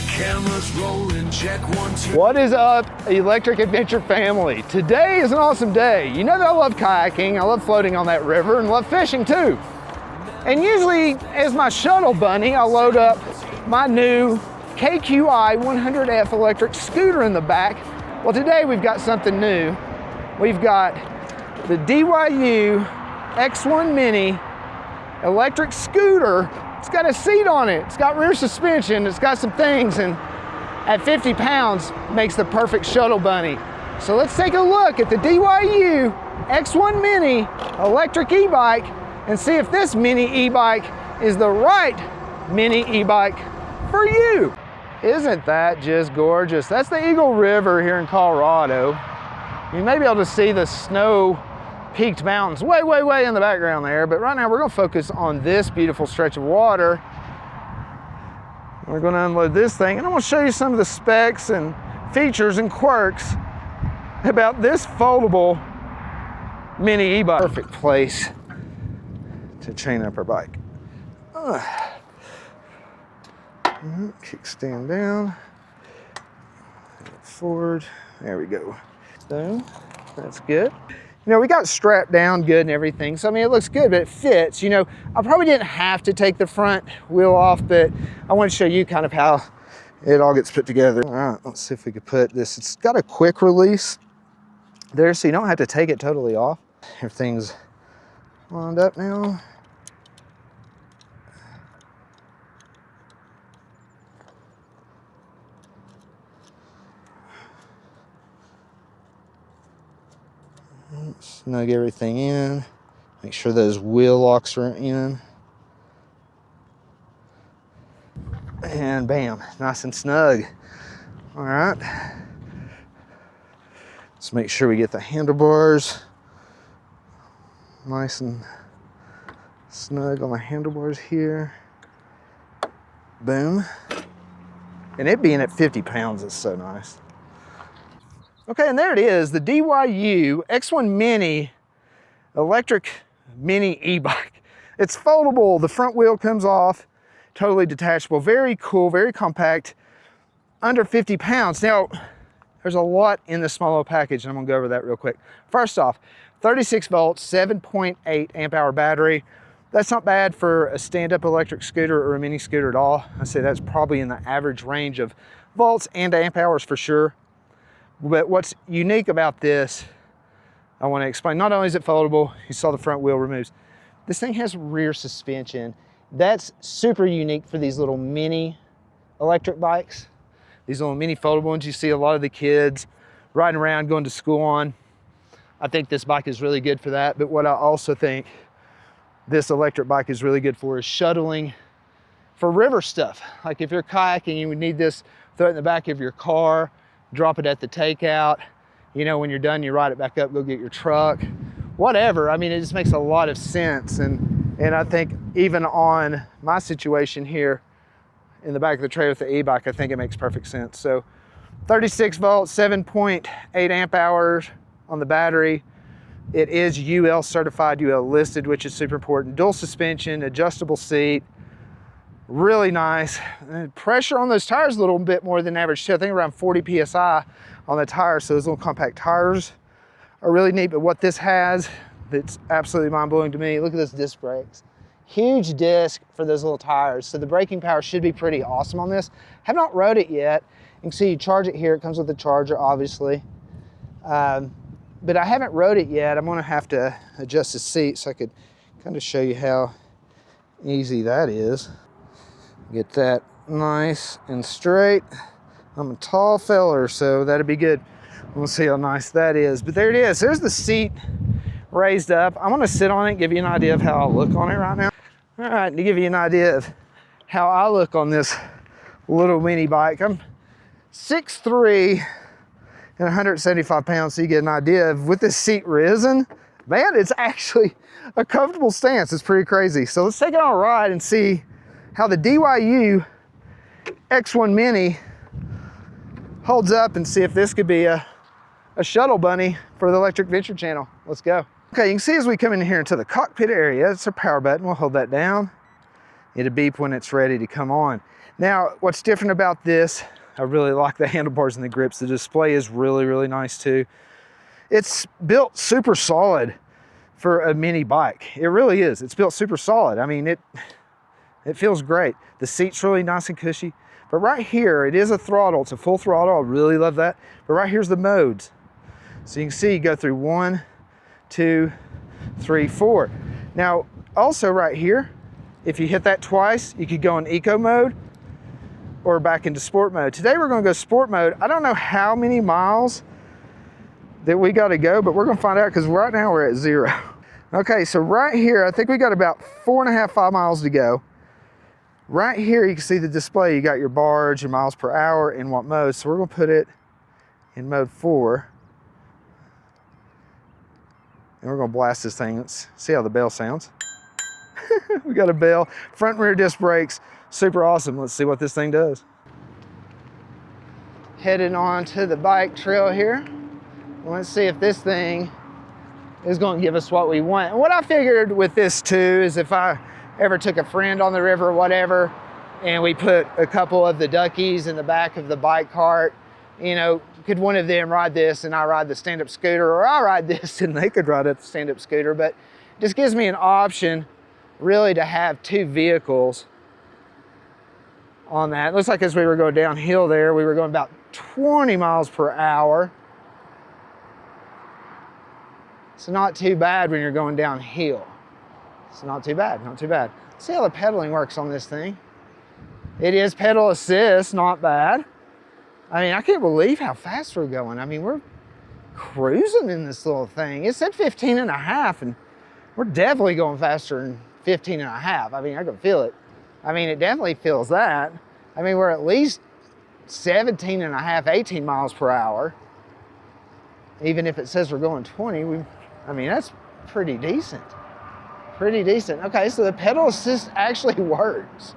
Cameras rolling, check 1, 2. What is up, Electric Adventure family? Today is an awesome day. You know that I love kayaking, I love floating on that river, and love fishing too. And usually, as my shuttle bunny, I load up my new KQI 100F electric scooter in the back. Well, today we've got something new. We've got the DYU X1 Mini electric scooter. It's got a seat on it, it's got rear suspension, it's got some things, and at 50 pounds makes the perfect shuttle bunny. So let's take a look at the DYU X1 Mini electric e-bike and see if this mini e-bike is the right mini e-bike for you. Isn't that just gorgeous? That's the Eagle River here in Colorado. You may be able to see the snow-peaked mountains way, way, way in the background there, but right now we're gonna focus on this beautiful stretch of water. We're gonna unload this thing, and I'm gonna show you some of the specs and features and quirks about this foldable mini e-bike. Perfect place to chain up our bike. Kickstand down, forward, there we go. Boom, that's good. You know, we got strapped down good and everything, so I mean, it looks good, but it fits. You know, I probably didn't have to take the front wheel off, but I want to show you kind of how it all gets put together. All right, let's see if we could put this. It's got a quick release there, so you don't have to take it totally off. Everything's lined up now. Snug everything in. Make sure those wheel locks are in. And bam, nice and snug. All right. Let's make sure we get the handlebars nice and snug on the handlebars here. Boom. And it being at 50 pounds is so nice. Okay, and there it is, the DYU X1 Mini electric mini e-bike. It's foldable, the front wheel comes off, totally detachable, very cool, very compact, under 50 pounds. Now, there's a lot in this small little package, and I'm gonna go over that real quick. First off, 36 volts, 7.8 amp hour battery. That's not bad for a stand-up electric scooter or a mini scooter at all. I say that's probably in the average range of volts and amp hours for sure. But what's unique about this, I want to explain. Not only is it foldable, you saw the front wheel removes. This thing has rear suspension. That's super unique for these little mini electric bikes. These little mini foldable ones you see a lot of the kids riding around, going to school on. I think this bike is really good for that. But what I also think this electric bike is really good for is shuttling for river stuff. Like if you're kayaking, you would need this, throw it in the back of your car, drop it at the takeout. You know, when you're done, you ride it back up, go get your truck, whatever. I mean, it just makes a lot of sense. And I think even on my situation here in the back of the trailer with the e-bike, I think it makes perfect sense. So 36 volts, 7.8 amp hours on the battery. It is UL certified, UL listed, which is super important. Dual suspension, adjustable seat. Really nice. And pressure on those tires a little bit more than average too. I think around 40 PSI on the tires. So those little compact tires are really neat. But what this has that's absolutely mind-blowing to me, look at those disc brakes. Huge disc for those little tires. So the braking power should be pretty awesome on this. Have not rode it yet. You can see you charge it here. It comes with a charger, obviously. But I haven't rode it yet. I'm gonna have to adjust the seat so I could kind of show you how easy that is. Get that nice and straight. I'm a tall feller, so that'd be good. We'll see how nice that is. But there it is. There's the seat raised up. I'm gonna sit on it, give you an idea of how I look on it right now. All right, to give you an idea of how I look on this little mini bike. I'm 6'3" and 175 pounds, so you get an idea of with this seat risen, man, it's actually a comfortable stance. It's pretty crazy. So let's take it on a ride and see how the DYU X1 Mini holds up and see if this could be a shuttle bunny for the Electric Venture channel. Let's go. Okay, you can see as we come in here into the cockpit area, it's a power button. We'll hold that down. It'll beep when it's ready to come on. Now, what's different about this, I really like the handlebars and the grips. The display is really, really nice too. It's built super solid for a mini bike. It really is. It's built super solid. I mean, it feels great. The seat's really nice and cushy. But right here, it is a throttle. It's a full throttle. I really love that. But right here's the modes. So you can see you go through 1, 2, 3, 4. Now, also right here, if you hit that twice, you could go in eco mode or back into sport mode. Today we're gonna go sport mode. I don't know how many miles that we gotta go, but we're gonna find out because right now we're at 0. Okay, so right here, I think we got about 4.5, 5 miles to go. Right here, you can see the display. You got your bars, your miles per hour, and what mode. So we're gonna put it in mode 4. And we're gonna blast this thing. Let's see how the bell sounds. We got a bell, front and rear disc brakes, super awesome. Let's see what this thing does. Heading on to the bike trail here. Let's see if this thing is gonna give us what we want. And what I figured with this too is if I ever took a friend on the river or whatever, and we put a couple of the duckies in the back of the bike cart, you know, could one of them ride this and I ride the stand-up scooter, or I ride this and they could ride the stand-up scooter. But it just gives me an option really to have 2 vehicles on that. It looks like as we were going downhill there, we were going about 20 miles per hour. So not too bad when you're going downhill. It's not too bad, not too bad. See how the pedaling works on this thing. It is pedal assist, not bad. I mean, I can't believe how fast we're going. I mean, we're cruising in this little thing. It said 15 and a half, and we're definitely going faster than 15 and a half. I mean, I can feel it. I mean, it definitely feels that. I mean, we're at least 17 and a half, 18 miles per hour. Even if it says we're going 20, I mean, that's pretty decent. Pretty decent. Okay, so the pedal assist actually works.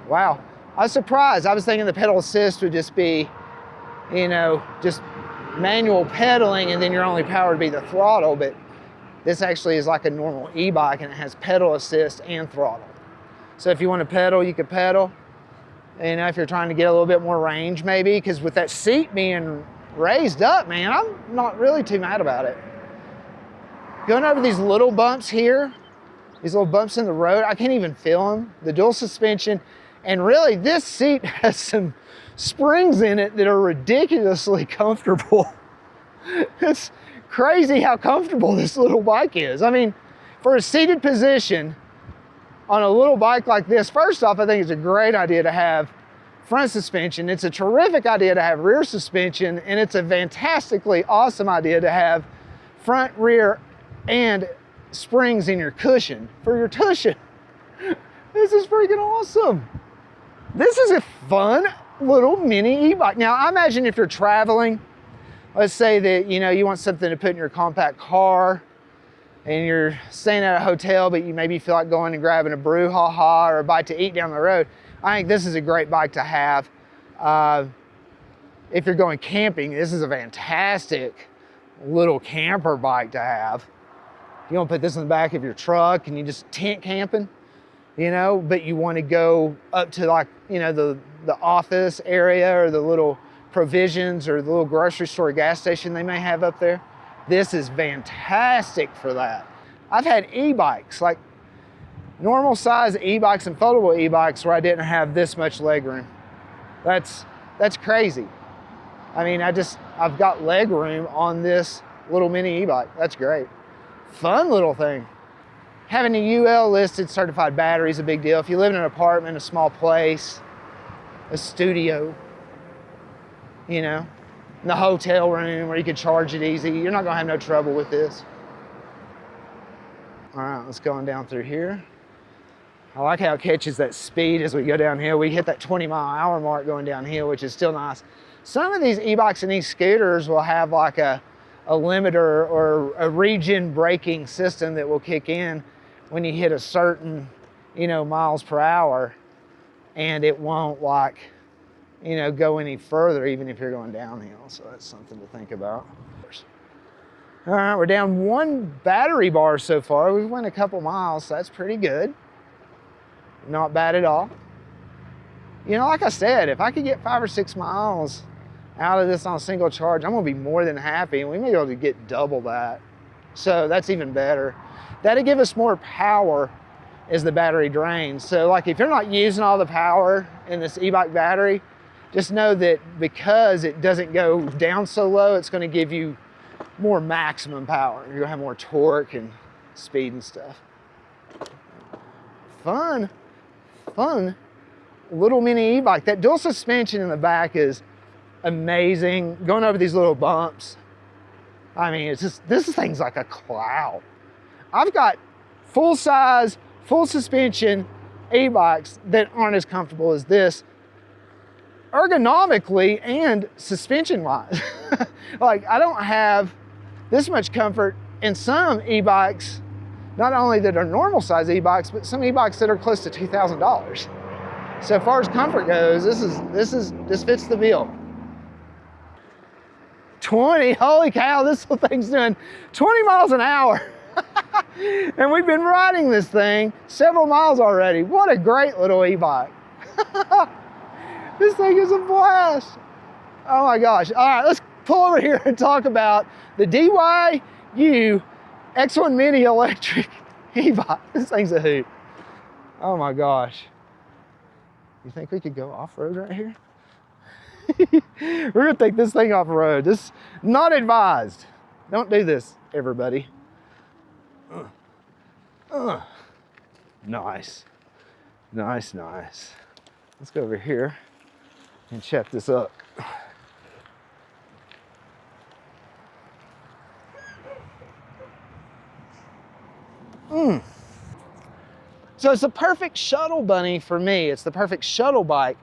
Wow, I was surprised. I was thinking the pedal assist would just be, you know, just manual pedaling and then your only power would be the throttle, but this actually is like a normal e-bike and it has pedal assist and throttle. So if you want to pedal, you could pedal. And if you're trying to get a little bit more range maybe, because with that seat being raised up, man, I'm not really too mad about it. Going over these little bumps here, these little bumps in the road, I can't even feel them. The dual suspension, and really this seat has some springs in it that are ridiculously comfortable. It's crazy how comfortable this little bike is. I mean, for a seated position on a little bike like this, first off, I think it's a great idea to have front suspension. It's a terrific idea to have rear suspension, and it's a fantastically awesome idea to have front, rear, and springs in your cushion for your cushion. This is freaking awesome. This is a fun little mini e-bike. Now, I imagine if you're traveling, let's say that, you know, you want something to put in your compact car and you're staying at a hotel, but you maybe feel like going and grabbing a brouhaha or a bite to eat down the road. I think this is a great bike to have. If you're going camping, this is a fantastic little camper bike to have. You want to put this in the back of your truck and you just tent camping, you know, but you want to go up to, like, you know, the office area or the little provisions or the little grocery store, gas station they may have up there. This is fantastic for that. I've had e-bikes, like normal size e-bikes and foldable e-bikes, where I didn't have this much leg room. That's crazy. I mean, I've got leg room on this little mini e-bike. That's great. Fun little thing. Having a UL listed certified battery is a big deal. If you live in an apartment, a small place, a studio, you know, in the hotel room where you could charge it easy, you're not gonna have no trouble with this. All right, let's go on down through here. I like how it catches that speed as we go downhill. We hit that 20-mile-an-hour mark going downhill, which is still nice. Some of these e-bikes and these scooters will have like a limiter or a regen braking system that will kick in when you hit a certain, you know, miles per hour, and it won't, like, you know, go any further even if you're going downhill. So that's something to think about. All right, we're down 1 battery bar so far. We've went a couple miles, so that's pretty good. Not bad at all. You know, like I said, if I could get 5 or 6 miles out of this on a single charge, I'm gonna be more than happy, and we may be able to get double that. So that's even better. That'll give us more power as the battery drains. So like if you're not using all the power in this e-bike battery, just know that because it doesn't go down so low, it's gonna give you more maximum power. You're gonna have more torque and speed and stuff. Fun little mini e-bike. That dual suspension in the back is amazing. Going over these little bumps, I mean, it's just, this thing's like a cloud. I've got full size, full suspension e-bikes that aren't as comfortable as this, ergonomically and suspension wise. Like, I don't have this much comfort in some e-bikes, not only that are normal size e-bikes, but some e-bikes that are close to $2,000. So as far as comfort goes, this fits the bill. 20, holy cow, this little thing's doing 20 miles an hour. And we've been riding this thing several miles already. What a great little e-bike. This thing is a blast. Oh my gosh. All right, let's pull over here and talk about the DYU X1 Mini electric e-bike. This thing's a hoot. Oh my gosh. You think we could go off-road right here? We're gonna take this thing off-road. This, not advised. Don't do this, everybody. Nice. Nice, nice. Let's go over here and check this up. So it's the perfect shuttle bunny for me. It's the perfect shuttle bike.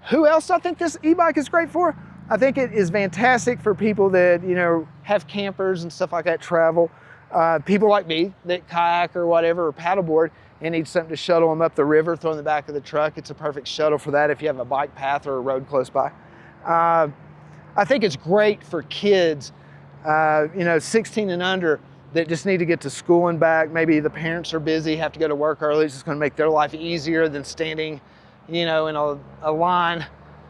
Who else I think this e-bike is great for? I think it is fantastic for people that, you know, have campers and stuff like that, travel. People like me that kayak or whatever, or paddleboard, and need something to shuttle them up the river, throw in the back of the truck. It's a perfect shuttle for that if you have a bike path or a road close by. I think it's great for kids, you know, 16 and under, that just need to get to school and back. Maybe the parents are busy, have to go to work early. It's just gonna make their life easier than standing, you know, in a line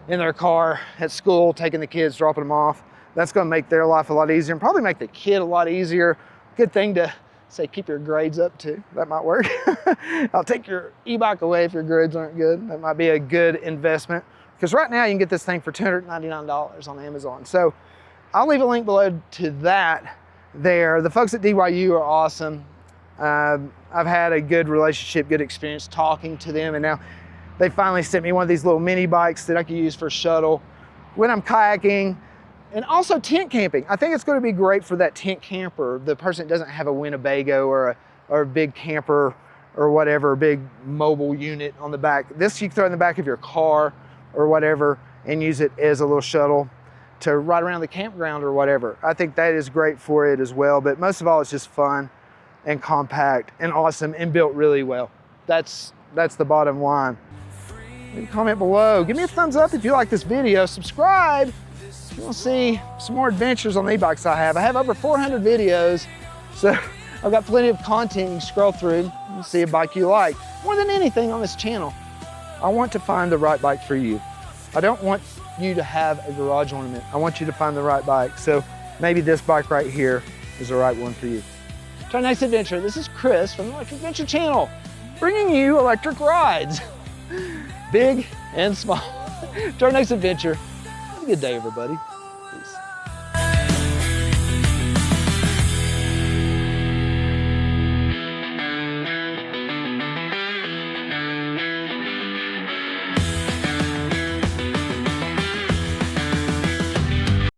in their car at school, taking the kids, dropping them off. That's gonna make their life a lot easier and probably make the kid a lot easier. Good thing to say, keep your grades up too. That might work. I'll take your e-bike away if your grades aren't good. That might be a good investment. Because right now you can get this thing for $299 on Amazon. So I'll leave a link below to that there. The folks at DYU are awesome. I've had a good relationship, good experience talking to them, and now they finally sent me one of these little mini bikes that I can use for shuttle when I'm kayaking and also tent camping. I think it's going to be great for that tent camper, the person that doesn't have a Winnebago or a big camper or whatever, a big mobile unit on the back. This you can throw in the back of your car or whatever and use it as a little shuttle to ride around the campground or whatever. I think that is great for it as well, but most of all, it's just fun and compact and awesome and built really well. That's the bottom line. Leave a comment below. Give me a thumbs up if you like this video. Subscribe if you want to see some more adventures on the e-bikes I have. I have over 400 videos, so I've got plenty of content you can scroll through and see a bike you like. More than anything on this channel, I want to find the right bike for you. I don't want you to have a garage ornament. I want you to find the right bike. So maybe this bike right here is the right one for you. To our next adventure, this is Chris from the Electric Adventure channel, bringing you electric rides, big and small. To our next adventure, have a good day, everybody. Peace.